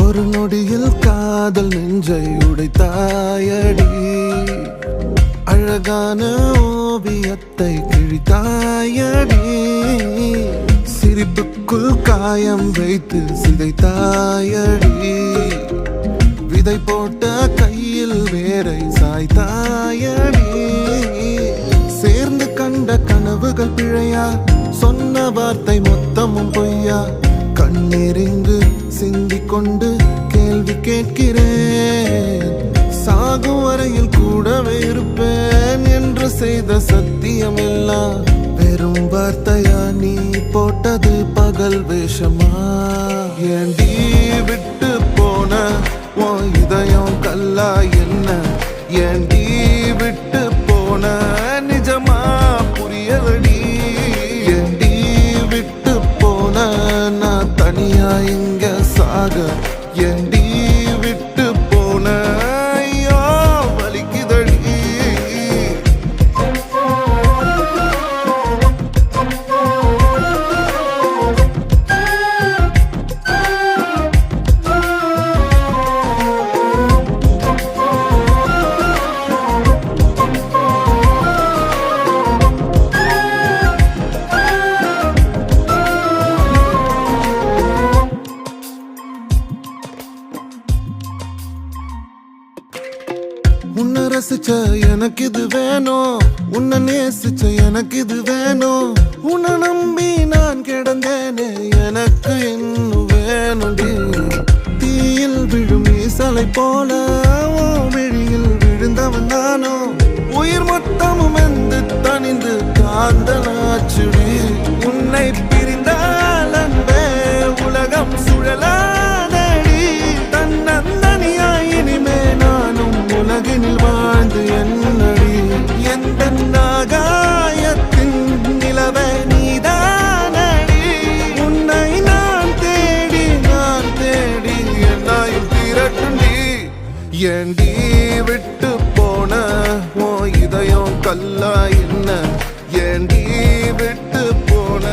ஒரு நொடியில் காதல் நெஞ்சை உடைத்தாயடி, அழகான ஓவியத்தை கிழித்தாயடி, சிரிப்புக்குள் காயம் வைத்து சிதைத்தாயடி, விதை போட்ட கையில் வேரை சாய்த்தாயடி, சேர்ந்து கண்ட கனவுகள் பிழையா, சொன்ன வார்த்தை மொத்தமும் பொய்யா, கண்ணெறிந்து சிந்திக் கொண்டு கேள்வி கேட்கிறேன், சாகும் வரையில் கூடவே இருப்பேன் என்று செய்த சத்தியம் எல்லாம் வெறும் வார்த்தையா, நீ போட்டது பகல் வேஷமா, ஏண்டி விட்டு போன உன் இதயம் கல்லா என்ன, ஏண்டி விட்டு போன நிஜமா புரியலடி, ஏண்டி விட்டு போன நான் தனியா இங்க சாக, ஏண்டி விட்டு போன ஐயோ வலிக்குதடி. உன்னை ரசிச்ச எனக்கு இது வேணும், உன்னை நேசிச்ச எனக்கு இது வேணும், உன்னை நம்பி நான் கிடந்தேனே எனக்கு இன்னும் வேணும்டி, தீயில் விழும் ஈசலை போல விழியில் விழுந்தவன் தானோ, உயிர் மொத்தமும் வந்து தனிந்து காந்தலாச்சுடி, உன்னை பிரிந்தால் அன்பே உலகம் சுழலாதடி, தன்னந்தனியாய் இனிமே நானும் உலகினில் வாழ்ந்து என்னடி, எந்த நாகாயத்தின் நிலவை நீதானடி, உன்னை நான் தேடி என்னாயும் திரட்டுண்டி, ஏண்டி விட்டு போன உன் இதயம் கல்லா என்ன, ஏண்டி விட்டு போன